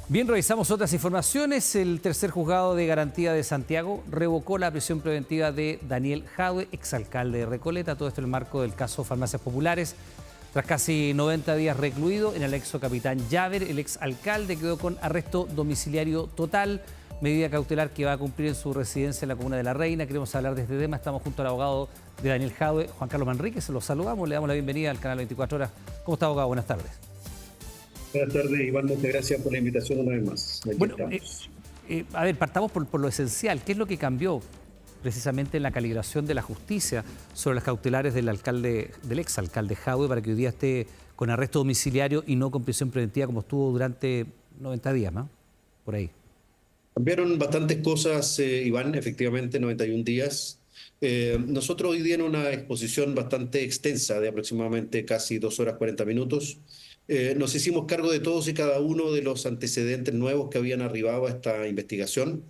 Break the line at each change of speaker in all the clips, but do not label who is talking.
Bien, revisamos otras informaciones. El tercer juzgado de garantía de Santiago revocó la prisión preventiva de Daniel Jadue, exalcalde de Recoleta. Todo esto en el marco del caso Farmacias Populares. Tras casi 90 días recluido en el anexo Capitán Llaver, el exalcalde quedó con arresto domiciliario total, medida cautelar que va a cumplir en su residencia en la comuna de La Reina. Queremos hablar de este tema. Estamos junto al abogado de Daniel Jadue, Juan Carlos Manríquez. Los saludamos, le damos la bienvenida al canal 24 Horas. ¿Cómo está, abogado? Buenas tardes.
Buenas tardes, Iván. Muchas gracias por la invitación una vez más. Aquí
Bueno,
estamos.
a ver, partamos por lo esencial. ¿Qué es lo que cambió precisamente en la calibración de la justicia sobre las cautelares del exalcalde Jadue para que hoy día esté con arresto domiciliario y no con prisión preventiva como estuvo durante 90 días, ¿no? Por ahí.
Cambiaron bastantes cosas, Iván, efectivamente, 91 días. Nosotros hoy día en una exposición bastante extensa de aproximadamente casi 2 horas 40 minutos, nos hicimos cargo de todos y cada uno de los antecedentes nuevos que habían arribado a esta investigación,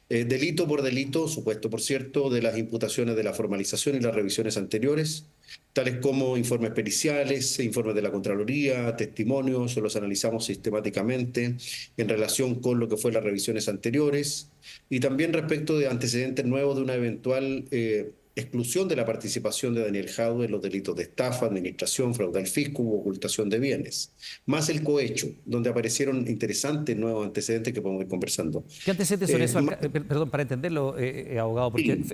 delito por delito, supuesto por cierto, de las imputaciones de la formalización y las revisiones anteriores, tales como informes periciales, informes de la Contraloría, testimonios, los analizamos sistemáticamente en relación con lo que fue las revisiones anteriores, y también respecto de antecedentes nuevos de una eventual exclusión de la participación de Daniel Jadue en los delitos de estafa, administración, fraude al fisco u ocultación de bienes, más el cohecho, donde aparecieron interesantes nuevos antecedentes que podemos ir conversando.
¿Qué antecedentes son esos? Perdón, para entenderlo, abogado,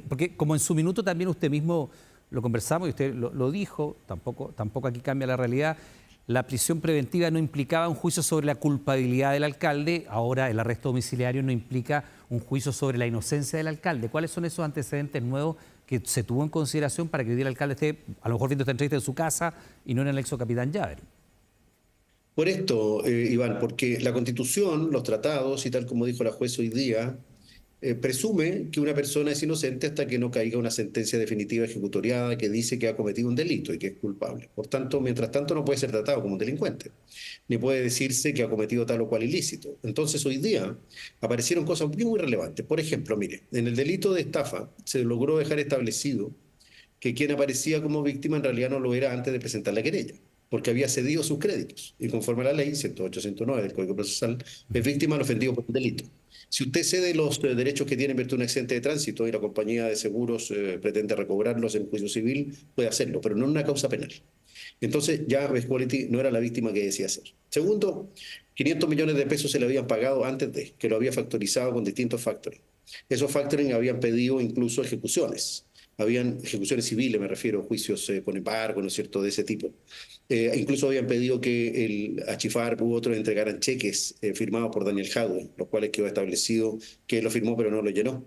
porque como en su minuto también usted mismo lo conversamos y usted lo dijo, tampoco aquí cambia la realidad. La prisión preventiva no implicaba un juicio sobre la culpabilidad del alcalde, ahora el arresto domiciliario no implica un juicio sobre la inocencia del alcalde. ¿Cuáles son esos antecedentes nuevos que se tuvo en consideración para que hoy día el alcalde esté a lo mejor viendo esta entrevista en su casa y no en el anexo Capitán Llaver?
Por esto, Iván, porque la Constitución, los tratados y tal como dijo la juez hoy día, presume que una persona es inocente hasta que no caiga una sentencia definitiva ejecutoriada que dice que ha cometido un delito y que es culpable. Por tanto, mientras tanto no puede ser tratado como un delincuente, ni puede decirse que ha cometido tal o cual ilícito. Entonces, hoy día aparecieron cosas muy relevantes. Por ejemplo, mire, en el delito de estafa se logró dejar establecido que quien aparecía como víctima en realidad no lo era antes de presentar la querella, porque había cedido sus créditos. Y conforme a la ley 108-109 del Código Procesal, es víctima al ofendido por un delito. Si usted cede los derechos que tiene en virtud de un accidente de tránsito y la compañía de seguros pretende recobrarlos en juicio civil, puede hacerlo, pero no en una causa penal. Entonces ya Best Quality no era la víctima que decía ser. Segundo, 500 millones de pesos se le habían pagado antes de, que lo había factorizado con distintos factoring. Esos factoring habían pedido incluso ejecuciones. Habían ejecuciones civiles, me refiero, juicios con embargo, ¿no es cierto?, de ese tipo. Incluso habían pedido que el Achifar u otros entregaran cheques firmados por Daniel Jadue, los cuales quedó establecido que lo firmó pero no lo llenó.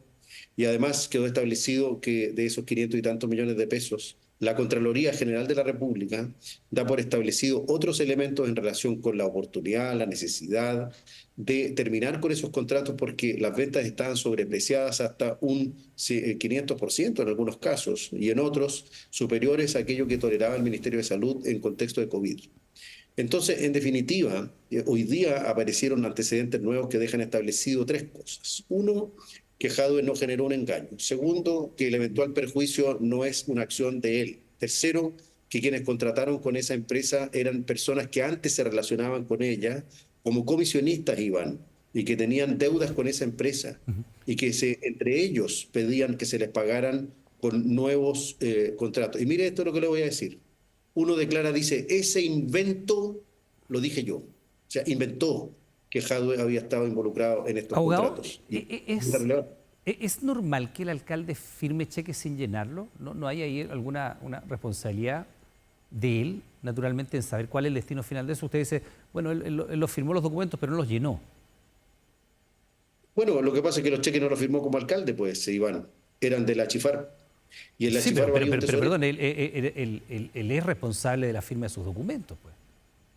Y además quedó establecido que de esos 500 y tantos millones de pesos, la Contraloría General de la República da por establecido otros elementos en relación con la oportunidad, la necesidad de terminar con esos contratos porque las ventas estaban sobrepreciadas hasta un 500% en algunos casos y en otros superiores a aquello que toleraba el Ministerio de Salud en contexto de COVID. Entonces, en definitiva, hoy día aparecieron antecedentes nuevos que dejan establecido tres cosas. Uno, que Jadue no generó un engaño. Segundo, que el eventual perjuicio no es una acción de él. Tercero, que quienes contrataron con esa empresa eran personas que antes se relacionaban con ella como comisionistas, Iván, y que tenían deudas con esa empresa y que entre ellos pedían que se les pagaran con nuevos contratos. Y mire esto es lo que le voy a decir. Uno declara, dice, ese invento lo dije yo. O sea, inventó que Jadue había estado involucrado en estos
Abogado,
contratos.
¿es normal que el alcalde firme cheques sin llenarlo? ¿No hay ahí alguna responsabilidad de él, naturalmente, en saber cuál es el destino final de eso? Usted dice, bueno, él los firmó los documentos, pero no los llenó.
Bueno, lo que pasa es que los cheques no los firmó como alcalde, pues, Iván. Eran de la Chifar. Y en la
Sí,
Chifar
pero perdón, él es responsable de la firma de sus documentos, pues.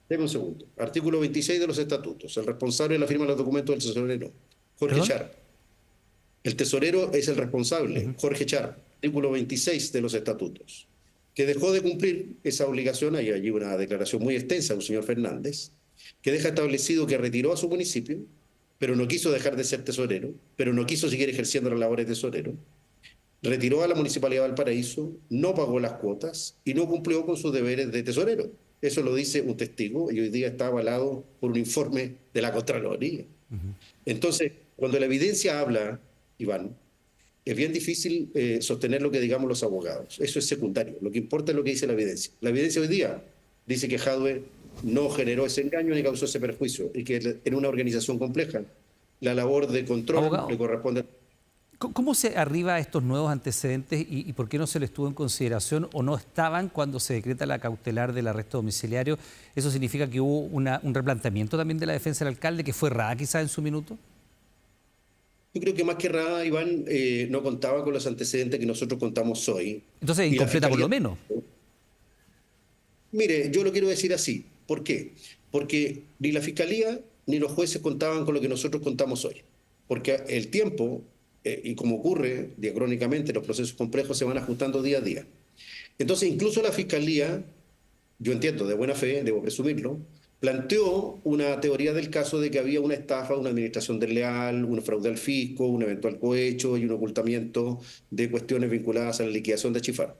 Deme un segundo. Artículo 26 de los estatutos. El responsable de la firma de los documentos del tesorero, Jorge
¿Perdón?
Char. El tesorero es el responsable, Jorge Char. Artículo 26 de los estatutos. Que dejó de cumplir esa obligación, hay allí una declaración muy extensa de un señor Fernández, que deja establecido que retiró a su municipio, pero no quiso dejar de ser tesorero, pero no quiso seguir ejerciendo las labores de tesorero, retiró a la Municipalidad de Valparaíso, no pagó las cuotas y no cumplió con sus deberes de tesorero. Eso lo dice un testigo y hoy día está avalado por un informe de la Contraloría. Entonces, cuando la evidencia habla, Iván, es bien difícil sostener lo que digamos los abogados. Eso es secundario. Lo que importa es lo que dice la evidencia. La evidencia hoy día dice que Jadwe no generó ese engaño ni causó ese perjuicio y que en una organización compleja la labor de control
Abogado,
le corresponde.
¿cómo se arriba a estos nuevos antecedentes y por qué no se les tuvo en consideración o no estaban cuando se decreta la cautelar del arresto domiciliario? ¿Eso significa que hubo un replanteamiento también de la defensa del alcalde, que fue errada quizás en su minuto?
Yo creo que más que nada, Iván, no contaba con los antecedentes que nosotros contamos hoy.
Entonces,
Y la
incompleta por
Fiscalía,
lo menos.
mire, yo lo quiero decir así. ¿Por qué? Porque ni la Fiscalía ni los jueces contaban con lo que nosotros contamos hoy. Porque el tiempo, y como ocurre diacrónicamente, los procesos complejos se van ajustando día a día. Entonces, incluso la Fiscalía, yo entiendo, de buena fe, debo presumirlo, planteó una teoría del caso de que había una estafa, una administración desleal, un fraude al fisco, un eventual cohecho y un ocultamiento de cuestiones vinculadas a la liquidación de Chifar.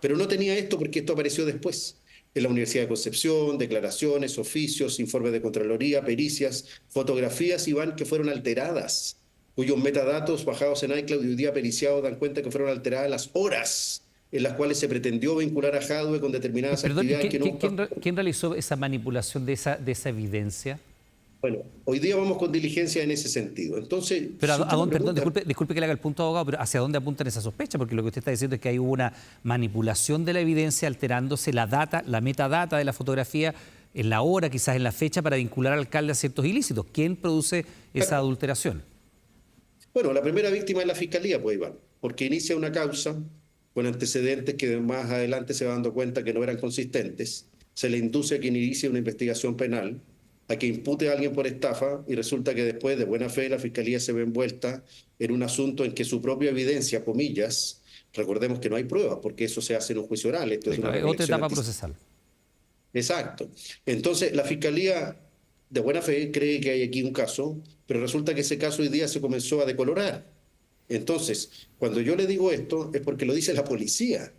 Pero no tenía esto porque esto apareció después. En la Universidad de Concepción, declaraciones, oficios, informes de Contraloría, pericias, fotografías, Iván, que fueron alteradas, cuyos metadatos bajados en iCloud y hoy día periciados dan cuenta que fueron alteradas las horas en las cuales se pretendió vincular a Jadwe con determinadas
Perdón,
actividades que no...
¿quién realizó esa manipulación de esa evidencia?
Bueno, hoy día vamos con diligencia en ese sentido. Entonces,
Pero,
si usted me
perdón,
pregunta,
disculpe que le haga el punto, abogado, pero ¿hacia dónde apuntan esas sospechas? Porque lo que usted está diciendo es que hay hubo una manipulación de la evidencia alterándose la data, la metadata de la fotografía en la hora, quizás en la fecha, para vincular al alcalde a ciertos ilícitos. ¿Quién produce esa adulteración?
bueno, la primera víctima es la Fiscalía, pues Iván, porque inicia una causa con antecedentes que más adelante se va dando cuenta que no eran consistentes, se le induce a que inicie una investigación penal, a que impute a alguien por estafa y resulta que después, de buena fe, la Fiscalía se ve envuelta en un asunto en que su propia evidencia, comillas, recordemos que no hay pruebas porque eso se hace en un juicio oral, esto es una
Otra etapa
anticipada.
procesal.
Exacto. Entonces, la Fiscalía, de buena fe, cree que hay aquí un caso, pero resulta que ese caso hoy día se comenzó a decolorar. Entonces, cuando yo le digo esto, es porque lo dice la policía.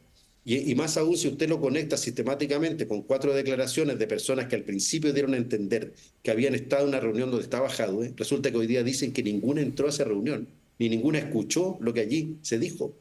Y más aún si usted lo conecta sistemáticamente con 4 declaraciones de personas que al principio dieron a entender que habían estado en una reunión donde estaba Jadwe, resulta que hoy día dicen que ninguna entró a esa reunión, ni ninguna escuchó lo que allí se dijo.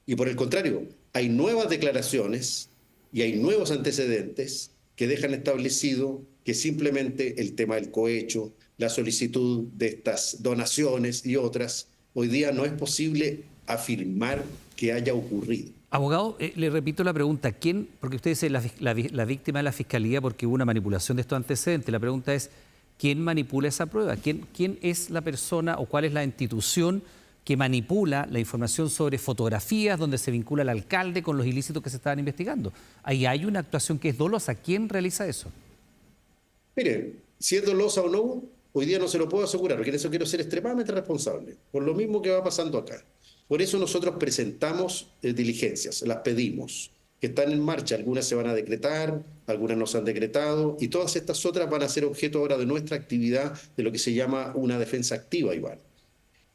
Y por el contrario, hay nuevas declaraciones y hay nuevos antecedentes que dejan establecido que simplemente el tema del cohecho, la solicitud de estas donaciones y otras, hoy día no es posible afirmar que haya ocurrido.
Abogado, le repito la pregunta, ¿quién? Porque usted dice la víctima de la Fiscalía porque hubo una manipulación de estos antecedentes. La pregunta es, ¿quién manipula esa prueba? ¿Quién es la persona o cuál es la institución que manipula la información sobre fotografías donde se vincula al alcalde con los ilícitos que se estaban investigando? Ahí hay una actuación que es dolosa. ¿Quién realiza eso?
Mire, si es dolosa o no, hoy día no se lo puedo asegurar, porque en eso quiero ser extremadamente responsable, por lo mismo que va pasando acá. Por eso nosotros presentamos diligencias, las pedimos, que están en marcha, algunas se van a decretar, algunas no se han decretado, y todas estas otras van a ser objeto ahora de nuestra actividad, de lo que se llama una defensa activa, Iván.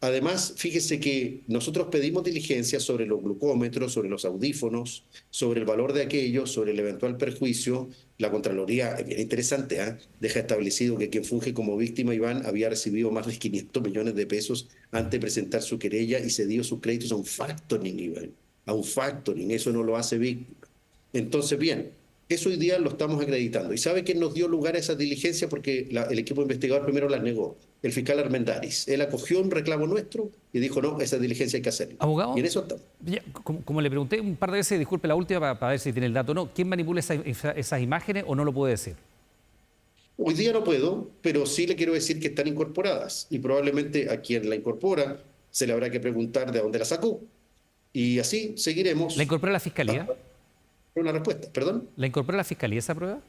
Además, fíjese que nosotros pedimos diligencias sobre los glucómetros, sobre los audífonos, sobre el valor de aquellos, sobre el eventual perjuicio. La Contraloría, es bien interesante, deja establecido que quien funge como víctima, Iván, había recibido más de 500 millones de pesos antes de presentar su querella y cedió sus créditos a un factoring, Iván. A un factoring, eso no lo hace víctima. Entonces, bien, eso hoy día lo estamos acreditando. ¿Y sabe quién nos dio lugar a esa diligencia? Porque el equipo investigador primero las negó. El fiscal Armendáriz. Él acogió un reclamo nuestro y dijo, no, esa diligencia hay que hacerla.
Abogado,
Y en eso estamos.
ya, como le pregunté un par de veces, disculpe la última para ver si tiene el dato o no, ¿quién manipula esas imágenes o no lo puede decir?
Hoy día no puedo, pero sí le quiero decir que están incorporadas y probablemente a quien la incorpora se le habrá que preguntar de dónde la sacó. Y así seguiremos.
¿La incorpora la Fiscalía?
Una respuesta, ¿perdón?
¿La incorpora la Fiscalía esa prueba?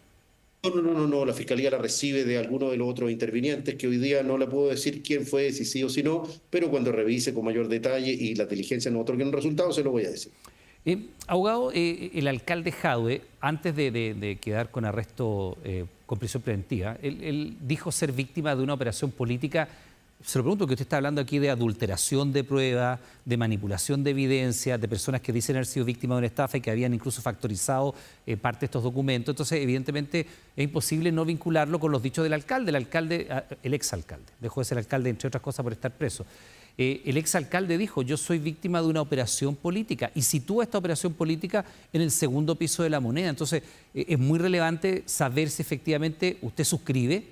No, la Fiscalía la recibe de alguno de los otros intervinientes que hoy día no le puedo decir quién fue, si sí o si no, pero cuando revise con mayor detalle y las diligencias nos otorguen un resultado, se lo voy a decir.
Abogado, el alcalde Jadwe, antes de quedar con arresto con prisión preventiva, él dijo ser víctima de una operación política Se lo pregunto, que usted está hablando aquí de adulteración de pruebas, de manipulación de evidencia, de personas que dicen haber sido víctimas de una estafa y que habían incluso factorizado parte de estos documentos. Entonces, evidentemente, es imposible no vincularlo con los dichos del alcalde. El exalcalde, dejó de ser alcalde, entre otras cosas, por estar preso. El exalcalde dijo: yo soy víctima de una operación política, y sitúa esta operación política en el segundo piso de la moneda. Entonces, es muy relevante saber si efectivamente usted suscribe,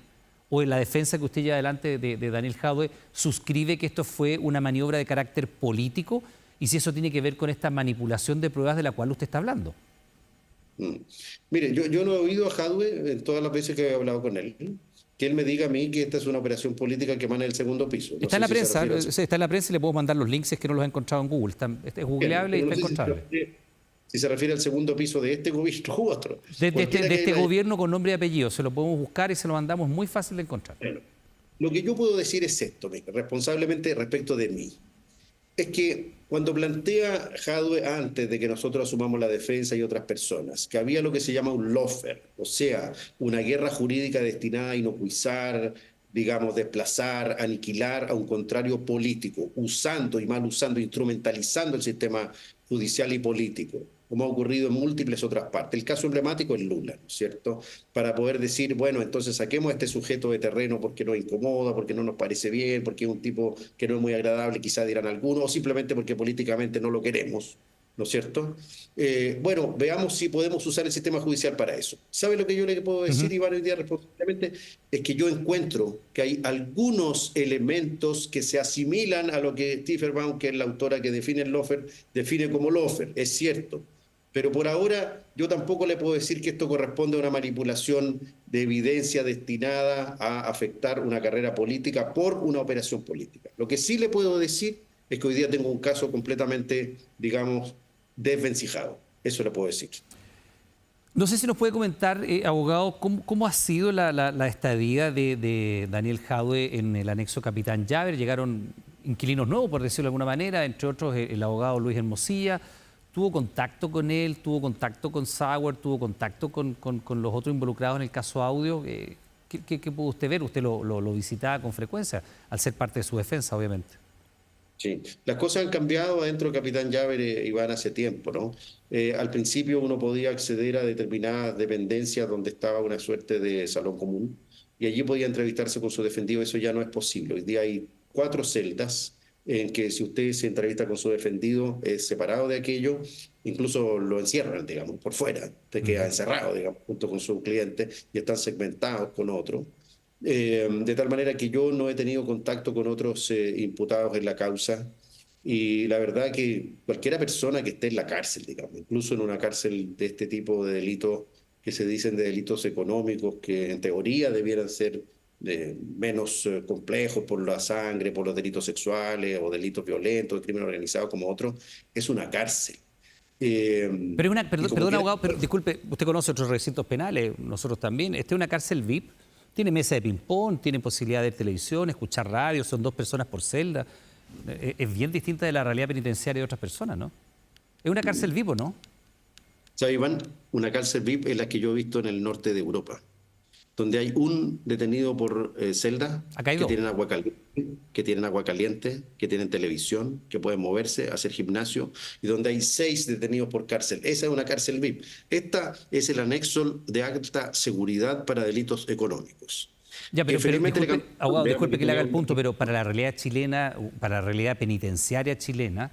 o en la defensa que usted lleva adelante de Daniel Jadwe, suscribe que esto fue una maniobra de carácter político, y si eso tiene que ver con esta manipulación de pruebas de la cual usted está hablando.
Mire, yo no he oído a Jadwe en todas las veces que he hablado con él, que él me diga a mí que esta es una operación política que emana del segundo piso. No
Está en
sé
la
si se
prensa,
refiere a...
está en la prensa, y le puedo mandar los links si es que no los ha encontrado en Google. Es googleable y
Pero
está
no sé
encontrable.
si se refiere al segundo piso de este gobierno u otro.
De
Cualquiera que
este
haya...
gobierno con nombre y apellido, se lo podemos buscar y se lo mandamos, muy fácil de encontrar.
Bueno, lo que yo puedo decir es esto, responsablemente respecto de mí. Es que cuando plantea Jadwe, antes de que nosotros asumamos la defensa y otras personas, que había lo que se llama un lawfare, o sea, una guerra jurídica destinada a inocuizar, digamos, desplazar, aniquilar a un contrario político, usando y mal usando, instrumentalizando el sistema judicial y político, como ha ocurrido en múltiples otras partes. El caso emblemático es Lula, ¿no es cierto? Para poder decir, bueno, entonces saquemos a este sujeto de terreno porque nos incomoda, porque no nos parece bien, porque es un tipo que no es muy agradable, quizá dirán algunos, o simplemente porque políticamente no lo queremos, ¿no es cierto? Bueno, veamos si podemos usar el sistema judicial para eso. ¿Sabe lo que yo le puedo decir, Iván, hoy día responsablemente? Es que yo encuentro que hay algunos elementos que se asimilan a lo que Tiefenbach, que es la autora que define el lawfare, define como lawfare, es cierto. Pero por ahora yo tampoco le puedo decir que esto corresponde a una manipulación de evidencia destinada a afectar una carrera política por una operación política. Lo que sí le puedo decir es que hoy día tengo un caso completamente, digamos, desvencijado. Eso le puedo decir.
No sé si nos puede comentar, abogado, cómo ha sido la estadía de Daniel Jadwe en el anexo Capitán Llaver. Llegaron inquilinos nuevos, por decirlo de alguna manera, entre otros el abogado Luis Hermosilla. ¿Tuvo contacto con él? ¿Tuvo contacto con Sauer? ¿Tuvo contacto con los otros involucrados en el caso Audio? ¿Qué pudo usted ver? Usted lo visitaba con frecuencia, al ser parte de su defensa, obviamente.
Sí, las cosas han cambiado adentro de Capitán Llaver, Iván, hace tiempo, ¿no? Al principio uno podía acceder a determinadas dependencias donde estaba una suerte de salón común y allí podía entrevistarse con su defendido. Eso ya no es posible. Hoy día hay 4 celdas en que si usted se entrevista con su defendido es separado de aquello, incluso lo encierran, digamos, por fuera. Usted queda encerrado, digamos, junto con su cliente y están segmentados con otro. De tal manera que yo no he tenido contacto con otros imputados en la causa, y la verdad que cualquiera persona que esté en la cárcel, digamos, incluso en una cárcel de este tipo de delitos que se dicen de delitos económicos, que en teoría debieran ser menos complejos por la sangre, por los delitos sexuales o delitos violentos, de crimen organizado como otros, es una cárcel.
Pero es una, perdón, abogado, pero
Bueno,
disculpe, usted conoce otros recintos penales, nosotros también. Esta es una cárcel VIP, tiene mesa de ping-pong, tiene posibilidad de ver televisión, escuchar radio, son 2 personas por celda. Es bien distinta de la realidad penitenciaria de otras personas, ¿no? Es una cárcel VIP, ¿o no?
¿sabe, Iván? Una cárcel VIP es la que yo he visto en el norte de Europa, donde hay un detenido por celda,
Acá hay
que
2.
tienen agua caliente, que tienen televisión, que pueden moverse, hacer gimnasio, y donde hay 6 detenidos por cárcel. Esa es una cárcel VIP. Esta es el anexo de alta seguridad para delitos económicos.
Ya,
Que
pero
felizmente
disculpe, abogado, disculpe que le haga el punto,
cambiaron.
pero para la realidad chilena, para la realidad penitenciaria chilena,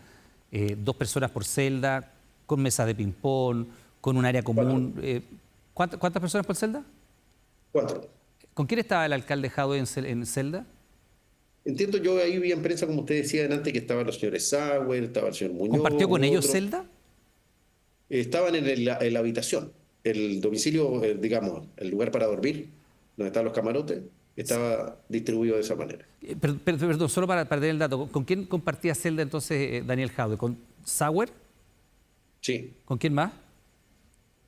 2 personas por celda, con mesas de ping-pong, con un área común. ¿Cuántas personas por celda?
4.
¿Con quién estaba el alcalde Jadwe en celda?
Entiendo, yo ahí vi en prensa, como usted decía antes, que estaban los señores Sauer, estaba el señor Muñoz,
¿Compartió con ellos
otro.
celda?
Estaban en la habitación, el domicilio, digamos, el lugar para dormir, donde están los camarotes, estaba distribuido de esa manera.
Perdón, solo para tener el dato. ¿Con quién compartía celda entonces Daniel Jadwe? ¿Con Sauer?
Sí,
¿Con quién más?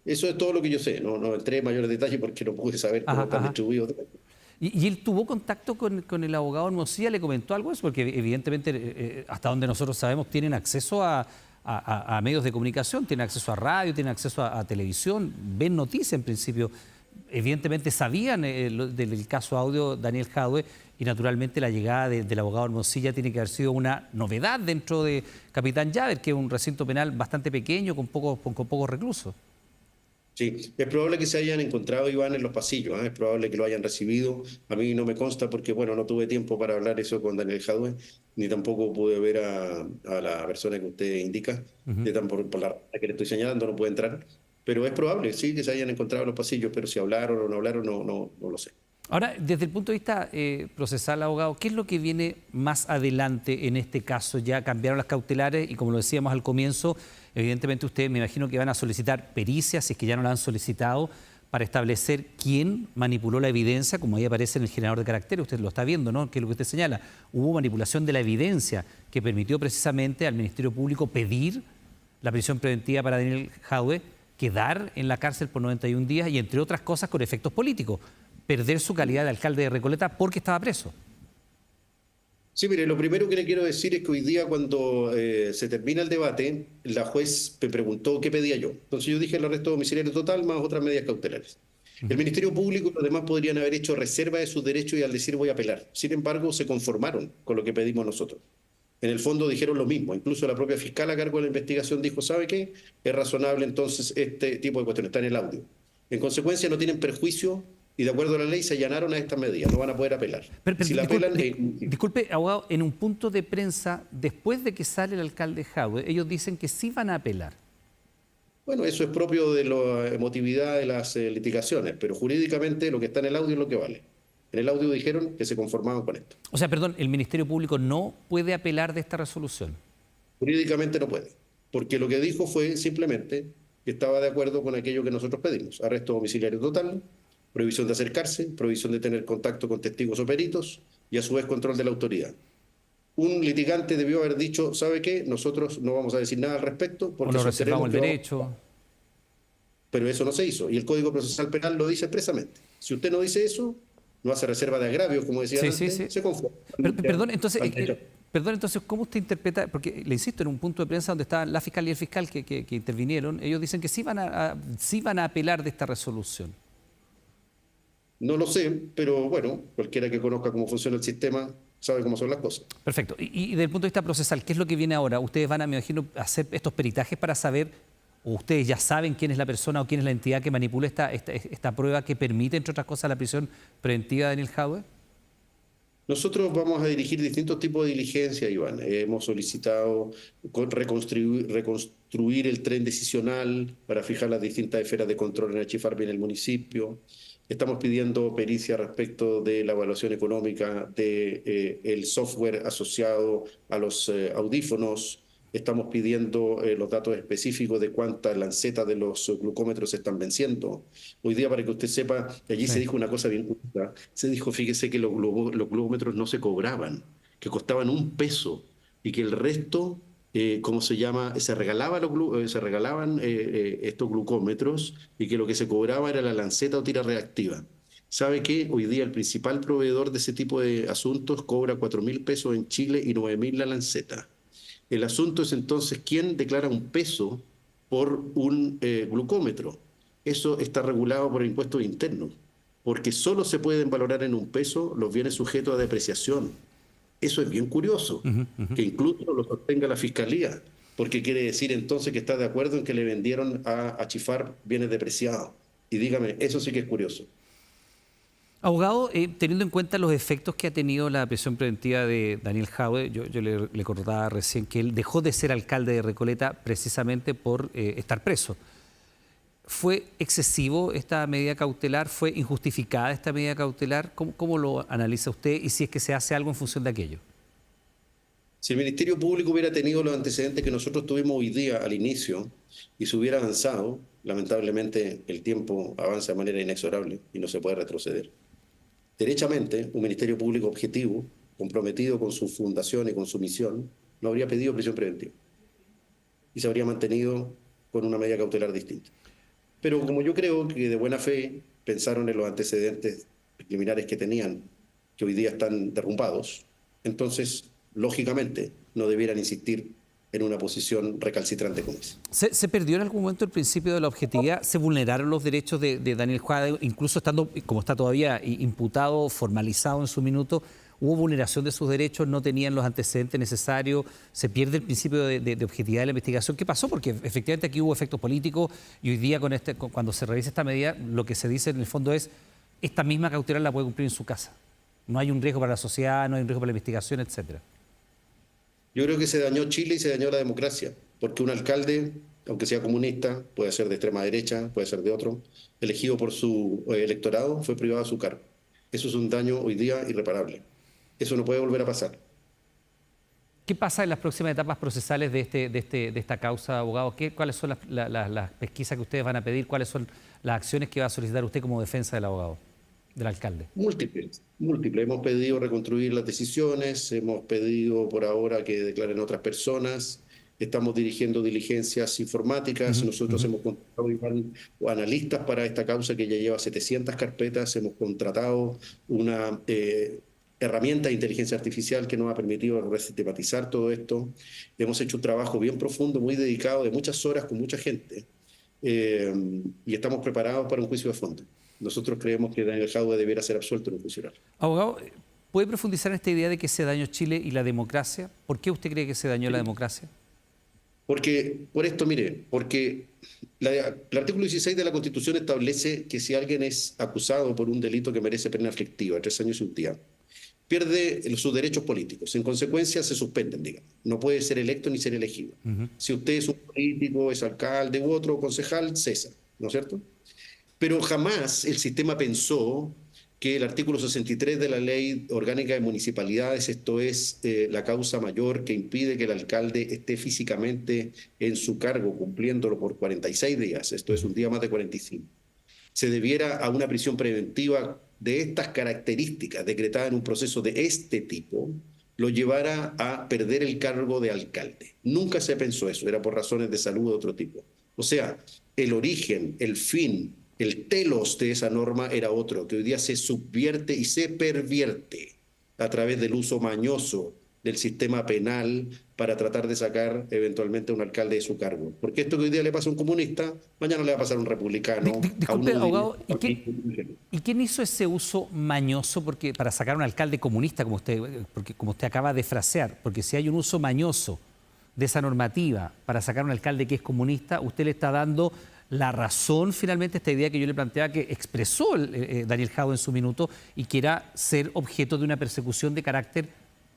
eso es todo lo que yo sé. No entré en mayores detalles porque no pude saber cómo
Ajá,
están
ajá.
distribuidos.
¿Y él tuvo contacto con el abogado Hermosilla? ¿Le comentó algo de eso? Porque evidentemente, hasta donde nosotros sabemos, tienen acceso a medios de comunicación, tienen acceso a radio, tienen acceso a televisión, ven noticias en principio. evidentemente sabían del caso Audio Daniel Jadwe y naturalmente la llegada del abogado Hermosilla tiene que haber sido una novedad dentro de Capitán Llaver, que es un recinto penal bastante pequeño con pocos reclusos.
Sí, es probable que se hayan encontrado, Iván, en los pasillos, ¿eh? Es probable que lo hayan recibido. A mí no me consta porque, bueno, no tuve tiempo para hablar eso con Daniel Jadwe, ni tampoco pude ver a la persona que usted indica, por la razón que le estoy señalando, no puede entrar. Pero es probable, sí, que se hayan encontrado en los pasillos, pero si hablaron o no hablaron, no lo sé.
Ahora, desde el punto de vista procesal, abogado, ¿qué es lo que viene más adelante en este caso? Ya cambiaron las cautelares y como lo decíamos al comienzo, evidentemente ustedes me imagino que van a solicitar pericias, si es que ya no la han solicitado, para establecer quién manipuló la evidencia, como ahí aparece en el generador de caracteres, usted lo está viendo, ¿no? Que es lo que usted señala. Hubo manipulación de la evidencia que permitió precisamente al Ministerio Público pedir la prisión preventiva para Daniel Jadwe, quedar en la cárcel por 91 días y, entre otras cosas, con efectos políticos, perder su calidad de alcalde de Recoleta porque estaba preso.
Sí, mire, lo primero que le quiero decir es que hoy día cuando se termina el debate, la juez me preguntó qué pedía yo. Entonces yo dije el arresto domiciliario total más otras medidas cautelares. El Ministerio Público y los demás podrían haber hecho reserva de sus derechos y al decir voy a apelar. Sin embargo, se conformaron con lo que pedimos nosotros. En el fondo dijeron lo mismo. Incluso la propia fiscal a cargo de la investigación dijo, ¿sabe qué? Es razonable entonces este tipo de cuestiones. Está en el audio. En consecuencia, no tienen perjuicio y de acuerdo a la ley se allanaron a estas medidas. No van a poder apelar. Si la
Disculpe,
apelan...
disculpe, abogado, en un punto de prensa, después de que sale el alcalde Jadwe, ellos dicen que sí van a apelar.
Bueno, eso es propio de la emotividad de las litigaciones, pero jurídicamente lo que está en el audio es lo que vale. En el audio dijeron que se conformaban con esto.
O sea, perdón, el Ministerio Público no puede apelar de esta resolución.
Jurídicamente no puede, porque lo que dijo fue simplemente que estaba de acuerdo con aquello que nosotros pedimos. Arresto domiciliario total, prohibición de acercarse, prohibición de tener contacto con testigos o peritos y a su vez control de la autoridad. Un litigante debió haber dicho, ¿sabe qué? Nosotros no vamos a decir nada al respecto
O
porque
nos reservamos el
que
derecho.
Pero eso no se hizo y el Código Procesal Penal lo dice expresamente. Si usted no dice eso, no hace reserva de agravio, como decía antes, se conforma.
Perdón, entonces, ¿cómo usted interpreta? Porque le insisto, en un punto de prensa donde estaban la fiscal y el fiscal que intervinieron, ellos dicen que sí van a apelar de esta resolución.
No lo sé, pero bueno, cualquiera que conozca cómo funciona el sistema sabe cómo son las cosas.
Perfecto. Y desde el punto de vista procesal, ¿qué es lo que viene ahora? Ustedes van a, me imagino, hacer estos peritajes para saber, o ustedes ya saben quién es la persona o quién es la entidad que manipula esta prueba que permite, entre otras cosas, la prisión preventiva de Daniel Jadwe.
Nosotros vamos a dirigir distintos tipos de diligencia, Iván. Hemos solicitado reconstruir el tren decisional para fijar las distintas esferas de control en el Chifarbi en el municipio. Estamos pidiendo pericia respecto de la evaluación económica del software asociado a los audífonos. Estamos pidiendo los datos específicos de cuántas lancetas de los glucómetros se están venciendo. Hoy día, para que usted sepa, allí se dijo una cosa bien curiosa. Se dijo, fíjese que los glucómetros no se cobraban, que costaban $1 y que el resto, ¿cómo se llama? Se regalaban estos glucómetros y que lo que se cobraba era la lanceta o tira reactiva. ¿Sabe qué? Hoy día el principal proveedor de ese tipo de asuntos cobra $4.000 en Chile y 9.000 la lanceta. El asunto es entonces quién declara un peso por un glucómetro. Eso está regulado por impuestos internos, porque solo se pueden valorar en $1 los bienes sujetos a depreciación. Eso es bien curioso, que incluso lo sostenga la Fiscalía, porque quiere decir entonces que está de acuerdo en que le vendieron a Chifar bienes depreciados. Y dígame, eso sí que es curioso.
Abogado, teniendo en cuenta los efectos que ha tenido la prisión preventiva de Daniel Jadwe, yo le contaba recién que él dejó de ser alcalde de Recoleta precisamente por estar preso. ¿Fue excesivo esta medida cautelar? ¿Fue injustificada esta medida cautelar? ¿Cómo lo analiza usted y si es que se hace algo en función de aquello?
Si el Ministerio Público hubiera tenido los antecedentes que nosotros tuvimos hoy día al inicio y se hubiera avanzado, lamentablemente el tiempo avanza de manera inexorable y no se puede retroceder. Derechamente, un Ministerio Público objetivo, comprometido con su fundación y con su misión, no habría pedido prisión preventiva y se habría mantenido con una medida cautelar distinta. Pero como yo creo que de buena fe pensaron en los antecedentes preliminares que tenían, que hoy día están derrumbados, entonces, lógicamente, no debieran insistir en una posición recalcitrante como esa.
¿Se perdió en algún momento el principio de la objetividad? ¿Se vulneraron los derechos de Daniel Jadwe, incluso estando, como está todavía, imputado, formalizado en su minuto? ¿Hubo vulneración de sus derechos? ¿No tenían los antecedentes necesarios? ¿Se pierde el principio de objetividad de la investigación? ¿Qué pasó? Porque efectivamente aquí hubo efectos políticos y hoy día cuando se revisa esta medida, lo que se dice en el fondo es esta misma cautelar la puede cumplir en su casa. No hay un riesgo para la sociedad, no hay un riesgo para la investigación, etcétera.
Yo creo que se dañó Chile y se dañó la democracia, porque un alcalde, aunque sea comunista, puede ser de extrema derecha, puede ser de otro, elegido por su electorado, fue privado de su cargo. Eso es un daño hoy día irreparable. Eso no puede volver a pasar.
¿Qué pasa en las próximas etapas procesales de esta causa, abogado? ¿Cuáles son las pesquisas que ustedes van a pedir? ¿Cuáles son las acciones que va a solicitar usted como defensa del abogado, del alcalde?
Múltiples. Hemos pedido reconstruir las decisiones, hemos pedido por ahora que declaren otras personas, estamos dirigiendo diligencias informáticas, nosotros hemos contratado analistas para esta causa que ya lleva 700 carpetas, hemos contratado una herramienta de inteligencia artificial que nos ha permitido resistematizar todo esto, hemos hecho un trabajo bien profundo, muy dedicado, de muchas horas con mucha gente, y estamos preparados para un juicio de fondo. Nosotros creemos que Daniel Jadwe debiera ser absuelto en un juicio oral.
Abogado, ¿puede profundizar en esta idea de que se dañó Chile y la democracia? ¿Por qué usted cree que se dañó la democracia?
Porque, porque el artículo 16 de la Constitución establece que si alguien es acusado por un delito que merece pena aflictiva, 3 años y un día, pierde sus derechos políticos. En consecuencia, se suspenden, digamos. No puede ser electo ni ser elegido. Si usted es un político, es alcalde u otro concejal, cesa, ¿no es cierto? Pero jamás el sistema pensó que el artículo 63 de la Ley Orgánica de Municipalidades, esto es la causa mayor que impide que el alcalde esté físicamente en su cargo cumpliéndolo por 46 días, esto es un día más de 45, se debiera a una prisión preventiva de estas características decretada en un proceso de este tipo, lo llevara a perder el cargo de alcalde. Nunca se pensó eso, era por razones de salud de otro tipo. O sea, el origen, el fin, el telos de esa norma era otro, que hoy día se subvierte y se pervierte a través del uso mañoso del sistema penal para tratar de sacar eventualmente a un alcalde de su cargo. Porque esto que hoy día le pasa a un comunista, mañana le va a pasar a un republicano.
Disculpe, abogado, ¿y quién hizo ese uso mañoso para sacar a un alcalde comunista, como usted acaba de frasear? Porque si hay un uso mañoso de esa normativa para sacar a un alcalde que es comunista, usted le está dando la razón finalmente a esta idea que yo le planteaba, que expresó Daniel Jadwe en su minuto, y que era ser objeto de una persecución de carácter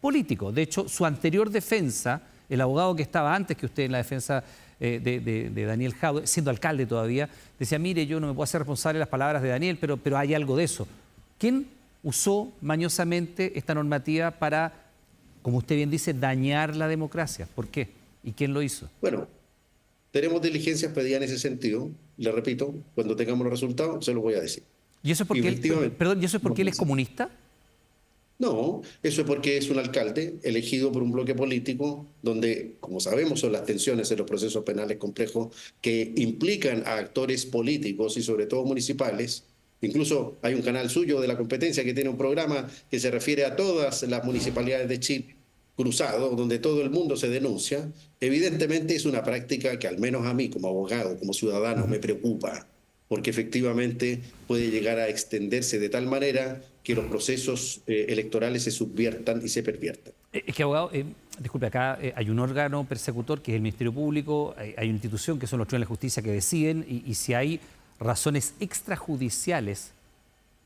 político. De hecho, su anterior defensa, el abogado que estaba antes que usted en la defensa de Daniel Jadwe, siendo alcalde todavía, decía, mire, yo no me puedo hacer responsable de las palabras de Daniel, pero hay algo de eso. ¿Quién usó mañosamente esta normativa para, como usted bien dice, dañar la democracia? ¿Por qué? ¿Y quién lo hizo?
Bueno, tenemos diligencias pedidas en ese sentido. Le repito, cuando tengamos los resultados, se los voy a decir.
¿Y eso es porque ¿y eso es porque él es comunista?
No, eso es porque es un alcalde elegido por un bloque político donde, como sabemos, son las tensiones en los procesos penales complejos que implican a actores políticos y sobre todo municipales. Incluso hay un canal suyo de la competencia que tiene un programa que se refiere a todas las municipalidades de Chile, cruzado, donde todo el mundo se denuncia. Evidentemente es una práctica que al menos a mí como abogado, como ciudadano, me preocupa, porque efectivamente puede llegar a extenderse de tal manera que los procesos electorales se subviertan y se perviertan.
Es que, abogado, disculpe, acá hay un órgano persecutor que es el Ministerio Público, hay una institución que son los tribunales de justicia que deciden, y si hay razones extrajudiciales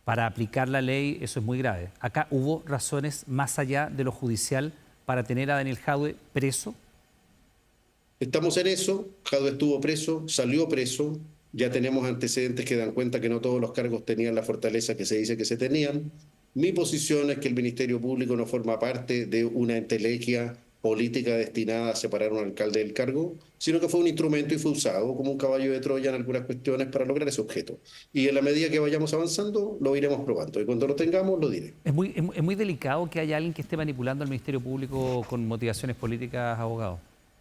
para aplicar la ley, eso es muy grave. Acá hubo razones más allá de lo judicial para tener a Daniel Jadwe preso.
Estamos en eso. Jadwe estuvo preso, salió preso. Ya tenemos antecedentes que dan cuenta que no todos los cargos tenían la fortaleza que se dice que se tenían. Mi posición es que el Ministerio Público no forma parte de una entelequia política destinada a separar a un alcalde del cargo, sino que fue un instrumento y fue usado como un caballo de Troya en algunas cuestiones para lograr ese objeto. Y en la medida que vayamos avanzando, lo iremos probando. Y cuando lo tengamos, lo diré.
Es muy delicado que haya alguien que esté manipulando al Ministerio Público con motivaciones políticas, abogado.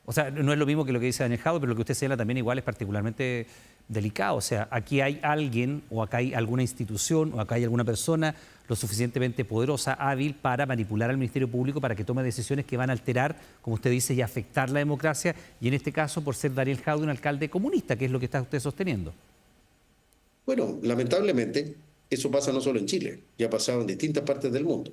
O sea, no es lo mismo que lo que dice Daniel Jadwe, pero lo que usted señala también igual es particularmente delicado. O sea, aquí hay alguien o acá hay alguna institución o acá hay alguna persona lo suficientemente poderosa, hábil para manipular al Ministerio Público para que tome decisiones que van a alterar, como usted dice, y afectar la democracia. Y en este caso, por ser Daniel Jadwe un alcalde comunista, que es lo que está usted sosteniendo.
Bueno, lamentablemente eso pasa no solo en Chile, ya ha pasado en distintas partes del mundo.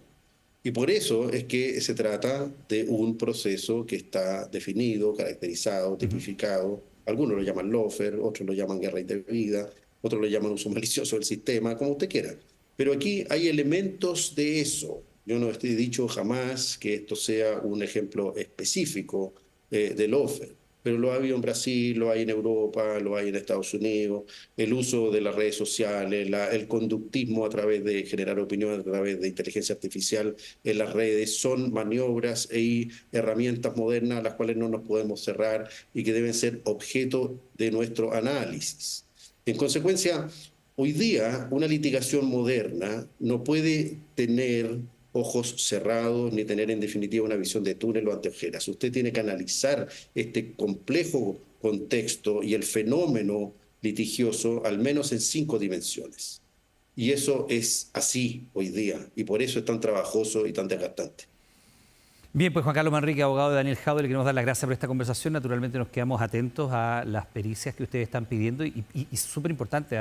Y por eso es que se trata de un proceso que está definido, caracterizado, tipificado. Algunos lo llaman lawfare, otros lo llaman guerra indebida, otros lo llaman uso malicioso del sistema, como usted quiera. Pero aquí hay elementos de eso. Yo no he dicho jamás que esto sea un ejemplo específico de lawfare, pero lo ha habido en Brasil, lo hay en Europa, lo hay en Estados Unidos, el uso de las redes sociales, el conductismo a través de generar opinión, a través de inteligencia artificial en las redes, son maniobras y herramientas modernas a las cuales no nos podemos cerrar y que deben ser objeto de nuestro análisis. En consecuencia, hoy día una litigación moderna no puede tener ojos cerrados, ni tener en definitiva una visión de túnel o anteojeras. Usted tiene que analizar este complejo contexto y el fenómeno litigioso al menos en 5 dimensiones. Y eso es así hoy día, y por eso es tan trabajoso y tan desgastante.
Bien, pues Juan Carlos Manrique, abogado de Daniel Jadwe, le queremos dar las gracias por esta conversación. Naturalmente nos quedamos atentos a las pericias que ustedes están pidiendo y es súper importante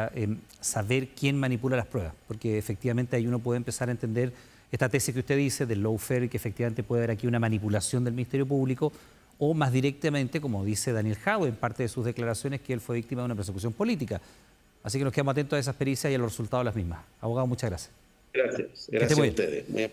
saber quién manipula las pruebas, porque efectivamente ahí uno puede empezar a entender esta tesis que usted dice del lawfare, que efectivamente puede haber aquí una manipulación del Ministerio Público, o más directamente, como dice Daniel Jadwe en parte de sus declaraciones, que él fue víctima de una persecución política. Así que nos quedamos atentos a esas pericias y a los resultados de las mismas. Abogado, muchas gracias.
Gracias a ustedes.